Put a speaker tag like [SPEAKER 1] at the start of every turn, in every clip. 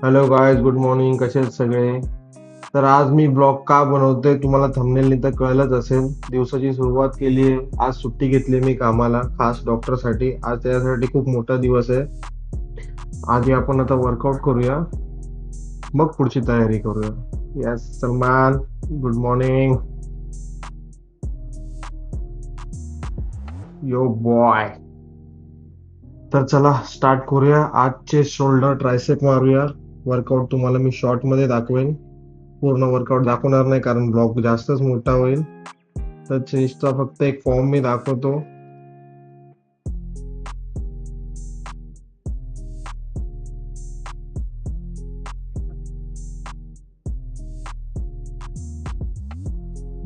[SPEAKER 1] Hello guys, good morning. कसे आहेत सगळे? तर आज मी ब्लॉग का बनवतोय तुम्हाला थंबनेलने तर कळलंच असेल. दिवसाची सुरुवात केली आहे. आज सुट्टी घेतली मी कामाला, खास डॉक्टरसाठी. आज त्यासाठी खूप मोठा दिवस आहे. आधी आपण आता वर्कआउट करूया, मग पुढची तयारी करूया. Yes Salman, good morning. Yo boy. तर चला स्टार्ट करूया. आजचे शोल्डर ट्रायसेप मारूया. वर्कआउट तुम्हाला मी शॉर्ट मध्ये दाखवेन. पूर्ण वर्कआउट दाखवणार नाही कारण ब्लॉग जास्तच मोठा होईल. तर चेस्टचा फक्त एक फॉर्म मी दाखवतो.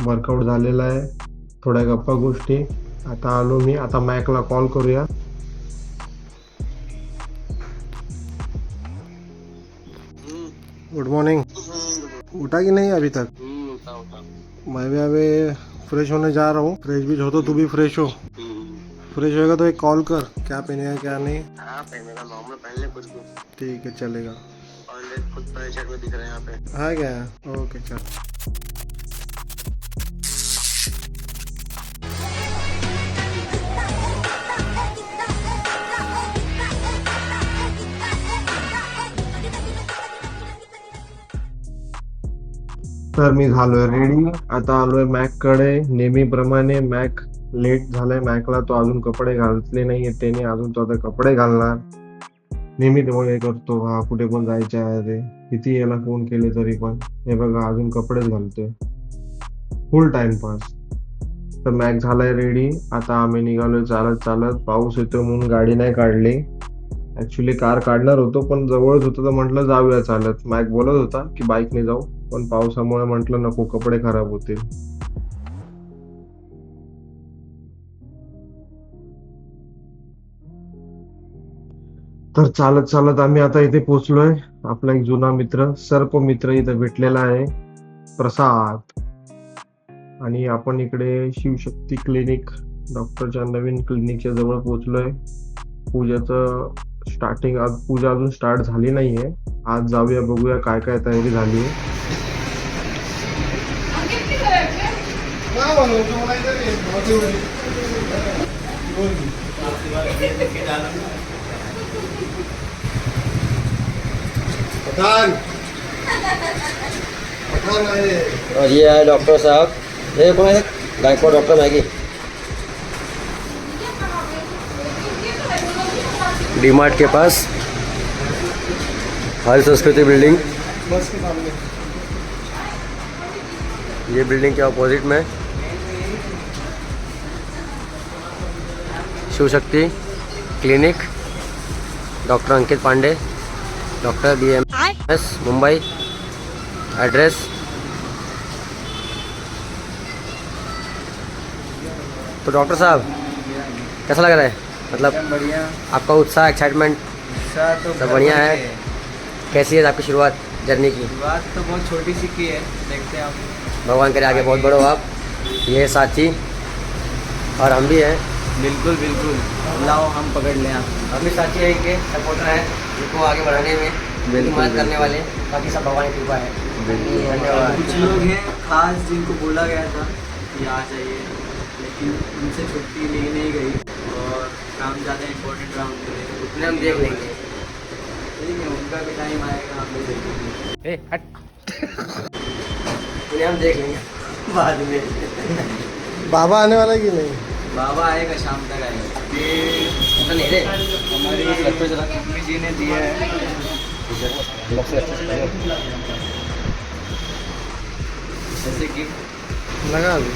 [SPEAKER 1] वर्कआउट झालेला आहे. थोड्या गप्पा गोष्टी. आता आलो मी. आता मॅकला कॉल करूया. Good morning. उठा कि नहीं अभी तक? मैं भी अभी फ्रेश होने जा रहा हूँ. फ्रेश भी हो तो तू भी फ्रेश हो. फ्रेश होएगा तो एक कॉल कर, क्या पहनेगा क्या नहीं.
[SPEAKER 2] हाँ पहनेगा नॉर्मल पहन ले कुछ भी
[SPEAKER 1] ठीक है चलेगा.
[SPEAKER 2] और खुद प्रेशर में दिख रहे हैं यहाँ पे.
[SPEAKER 1] हाँ क्या? ओके चल. तर मी झालोय रेडी. आता आलोय मॅक कडे. नेहमीप्रमाणे मॅक लेट झालाय. मॅकला तो अजून कपडे घातले नाहीये त्याने. अजून तो आता कपडे घालणार. नेहमी तो हे करतो, हा कुठे पण जायचे आहे ते. किती याला फोन केले तरी पण हे बघा अजून कपडेच घालतोय. फुल टाइमपास. तर मॅक झालाय रेडी. आता आम्ही निघालोय चालत चालत. पाऊस येतोय म्हणून गाडी नाही काढली. ऍक्च्युली कार काढणार होतो पण जवळच होतं तर म्हटलं जाऊया चालत. मॅक बोलत होता की बाईकने जाऊ पण पावसामुळे म्हटलं नको, कपडे खराब होतील. तर चालत चालत आम्ही आता इथे पोहोचलोय. आपला एक जुना मित्र, सर्प मित्र इथे भेटलेला आहे, प्रसाद. आणि आपण इकडे शिवशक्ती क्लिनिक, डॉक्टरच्या नवीन क्लिनिकच्या जवळ पोहोचलोय. पूजाचं स्टार्टिंग, आज पूजा अजून स्टार्ट झाली नाहीये. आज जाऊया बघूया काय काय तयारी झाली आहे. पठान पठान आहे.
[SPEAKER 3] और ये है डॉक्टर साहब. ये कौन है? गायकवाड़ डॉक्टर मैगी. डीमार्ट के पास हर संस्कृति बिल्डिंग.
[SPEAKER 1] बस के सामने.
[SPEAKER 3] ये बिल्डिंग के ऑपोजिट में Shivshakti clinic, doctor Ankit Pandey, doctor BMS Mumbai. Address तो डॉक्टर साहब कैसा लग रहा है? मतलब
[SPEAKER 4] बढ़िया.
[SPEAKER 3] आपका उत्साह, एक्साइटमेंट
[SPEAKER 4] तो
[SPEAKER 3] सब बढ़िया है. कैसी है आपकी शुरुआत जर्नी की?
[SPEAKER 4] शुरुआत तो बहुत छोटी सी की है. देखते हैं आप.
[SPEAKER 3] भगवान करे आगे बहुत बड़ो आप. ये है साथी और हम भी हैं.
[SPEAKER 4] बिल्कुल बिल्कुल. लाओ हम पकड़ लें आप.
[SPEAKER 3] हम भी साथी हैं, इनके सपोर्टर हैं, इनको आगे बढ़ाने में इनकी मदद करने वाले. बाकी सब भगवान की कृपा है. धन्यवाद.
[SPEAKER 4] कुछ लोग हैं खास जिनको बोला गया था कि आ जाइए, लेकिन उनसे छुट्टी ली नहीं गई और काम ज़्यादा इम्पोर्टेंट रहा उनके लिए.
[SPEAKER 3] उतने हम देख लेंगे.
[SPEAKER 4] ठीक है, उनका भी टाइम आएगा, हम भी देखेंगे.
[SPEAKER 3] ए हट. उन्हें हम देख लेंगे बाद में.
[SPEAKER 1] बाबा आने वाला है कि नहीं?
[SPEAKER 4] बाबा आएगा, शाम तक आएगा. ये
[SPEAKER 3] ऐसा नहीं रे.
[SPEAKER 4] हमारी मम्मी जी ने दिया है. जैसे गिफ्ट
[SPEAKER 1] लगा अभी.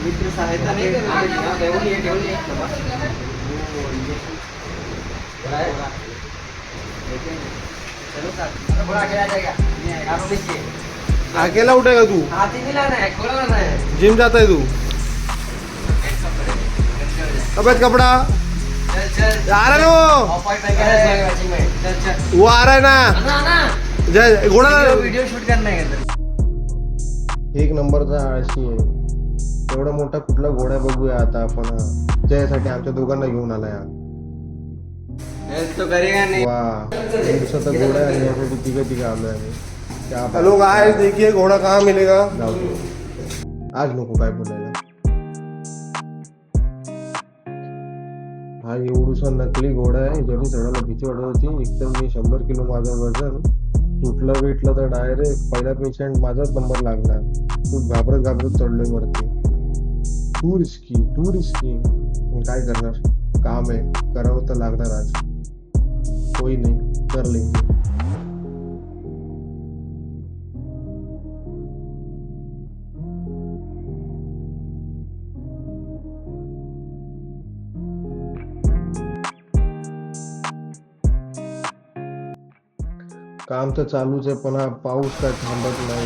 [SPEAKER 4] मित्र सहायता नहीं
[SPEAKER 1] अकेला उठेगा तू? जिम जाता है तू? अबे कपड़ा आ रहा है ना वो आ रहा है ना. जय घोडा
[SPEAKER 4] वीडियो शूट करना है.
[SPEAKER 1] एक नंबरचा आळशी आहे. एवढा मोठा कुठला घोडा बघूया आता आपण हा. त्यासाठी आमच्या दोघांना घेऊन आलाय हा.
[SPEAKER 3] हेल्प तो करेगा नहीं।
[SPEAKER 1] वा दिवसाचा घोडा आहे आणि यासाठी तिघं आलोय आम्ही क्या बात.
[SPEAKER 5] हेलो गाइस, देखिए घोड़ा कहाँ मिलेगा।
[SPEAKER 1] जाऊ दे. आज नको काय बोलायला. हा एवढूसा नकली घोडा आहे ज्याची चढायला भीती वाटत होती. एकदम मी 100 किलो माझं वजन तुटलं भेटलं तर डायरेक्ट पहिला पेशंट माझाच नंबर लागणार. खूप घाबरत चढलोय वरती. टू रिस्की काय करणार, काम आहे करावं तर लागणार. आज कोई नाही कर लेंगे. काम तर चालूच आहे पण हा पाऊस काय थांबत नाही.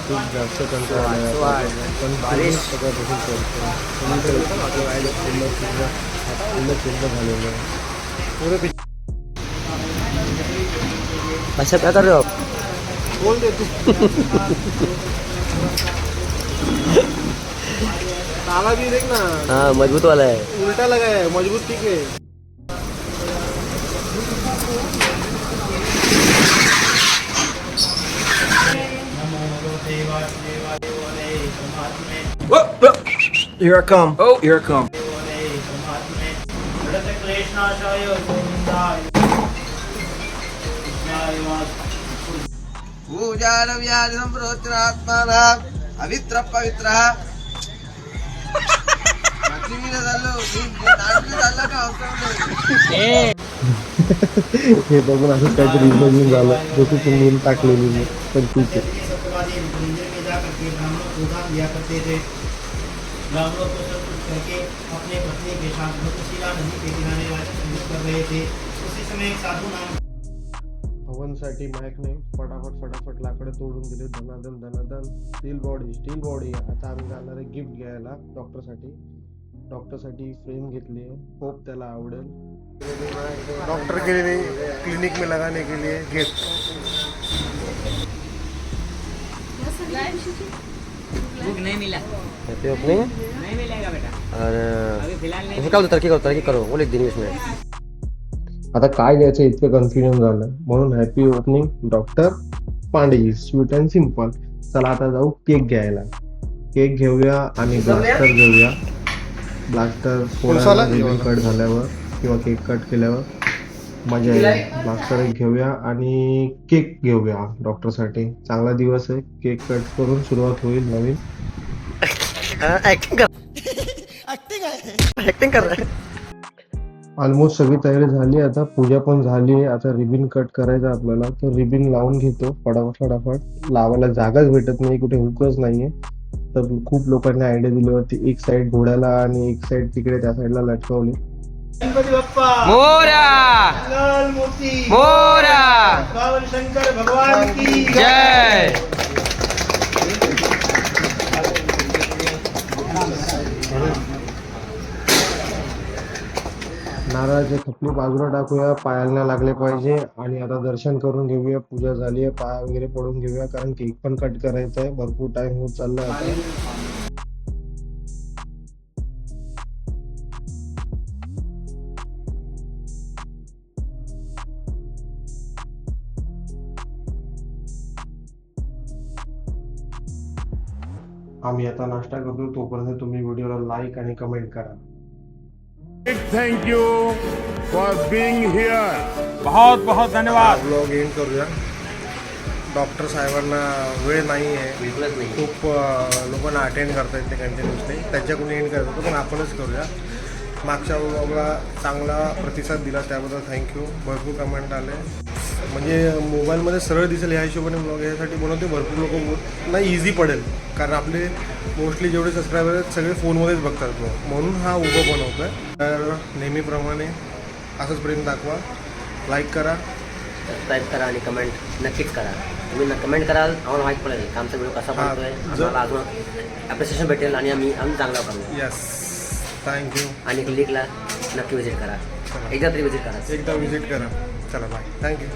[SPEAKER 1] खूप जास्त कंटाळा आलाय. पण
[SPEAKER 3] बारिश.
[SPEAKER 1] सकाळपासून पडतोय. चिंता झालेलं आहे.
[SPEAKER 3] अच्छा क्या कर रहे हो आप?
[SPEAKER 5] बोल दे तू। ताला भी देख ना,
[SPEAKER 3] हाँ मजबूत वाला है।
[SPEAKER 5] उल्टा लगा है, मजबूत ठीक है।
[SPEAKER 6] Here I come. Oh, here I come.
[SPEAKER 3] अवित्र पवित्र
[SPEAKER 1] हे बघून असं काहीतरी इमॅजिन झालं जसं तुम्ही टाकलेली मी. पण ठीक आहे.
[SPEAKER 7] अपने पत्नी के साथ भक्तशिला नदी के किनारे कर रहे थे। उसी समय एक साधु नाम
[SPEAKER 1] हवनसाठी माईकने फटाफट लाकडं तोडून दिले. धनाधन स्टील बॉडी. आता आम्ही जाणार आहे गिफ्ट घ्यायला डॉक्टरसाठी फ्रेम घेतली. होप त्याला आवडेल.
[SPEAKER 5] डॉक्टर के लिए क्लिनिक में लगाने के लिए गिफ्ट।
[SPEAKER 3] बुक नहीं मिला।
[SPEAKER 8] Happy opening.
[SPEAKER 3] नहीं मिलेगा बेटा,
[SPEAKER 8] और
[SPEAKER 3] अभी फिलहाल नहीं।
[SPEAKER 8] उसका तरक्की करो वो लिख देंगे इसमें।
[SPEAKER 1] आता काय घ्यायचं इतकं कन्फ्युजन झालं म्हणून happy opening doctor Pandey. Sweet and simple. चला आता जाऊ केक घ्यायला. केक घेऊया आणि ब्लास्टर घेऊया. ब्लास्टर
[SPEAKER 5] कोणसाला?
[SPEAKER 1] रिबन कट झाल्यावर किंवा केक कट केल्यावर मजा येईल. ब्लास्टर एक घेऊया आणि केक घेऊया डॉक्टरसाठी. चांगला दिवस आहे. केक कट करून सुरुवात होईल नवीन.
[SPEAKER 8] एक्टिंग कर रहा है।
[SPEAKER 1] ऑलमोस्ट सगळी तयारी झाली. आता पूजा पण झाली आहे. आता रिबिन कट करायचं आपल्याला तर रिबिन लावून घेतो फटाफट. लावायला जागाच भेटत नाही, कुठे हुकच नाहीये. तर खूप लोकांनी आयडिया दिली होती. एक साइड घोड्याला आणि एक साइड तिकडे त्या साइडला लटकवली.
[SPEAKER 7] गणपति बप्पा
[SPEAKER 3] मोरा
[SPEAKER 7] लाल मूर्ति
[SPEAKER 3] मोरा
[SPEAKER 7] बावन शंकर भगवान की
[SPEAKER 3] जय।
[SPEAKER 1] नारळाचे खपली बाजूला टाकूया. पायाला नाही लागले पाहिजे. आणि आता दर्शन करून घेऊया. पूजा झाली आहे. पाय वगैरे पडून घेऊया कारण केक पण कट करायचा आहे. भरपूर टाइम होत चाललाय आता. आम्ही आता नाश्ता करतो. तोपर्यंत तुम्ही व्हिडिओला लाईक आणि कमेंट करा.
[SPEAKER 9] Thank you for being here. बहुत बहुत धन्यवाद.
[SPEAKER 5] ब्लॉग एंड करूया. डॉक्टर साहेबांना वेळ नाही आहे.
[SPEAKER 3] बिलकुलच नाही.
[SPEAKER 5] खूप लोकांना अटेंड करता येते कंटिन्युअसली. त्यांच्याकडून एंड करत होतो पण आपणच करूया. मागच्या ब्लॉगला चांगला प्रतिसाद दिला त्याबद्दल थँक्यू. भरपूर कमेंट आले. म्हणजे मोबाईलमध्ये सरळ दिसेल ह्या हिशोबाने ब्लॉग यासाठी बनवते. भरपूर लोक नाही इझी पडेल कारण आपले मोस्टली जेवढे सबस्क्रायबर आहेत सगळे फोनमध्येच बघतात ब्लॉग म्हणून हा उभं बनवतो आहे. तर नेहमीप्रमाणे असंच प्रेम दाखवा. लाईक करा,
[SPEAKER 3] सबस्क्राईब करा आणि कमेंट नक्कीच करा. तुम्ही कमेंट कराल आम्हाला माहीत पडेल की आमचा व्हिडिओ कसा बनतोय. आम्हाला अजून ॲप्रिसिएशन भेटेल आणि आम्ही चांगला करू.
[SPEAKER 5] Yes thank you.
[SPEAKER 3] आणि क्लिनिकला नक्की विजिट करा. एकदा तरी विजिट करा.
[SPEAKER 5] एकदा विजिट करा. चला बाय. थँक्यू.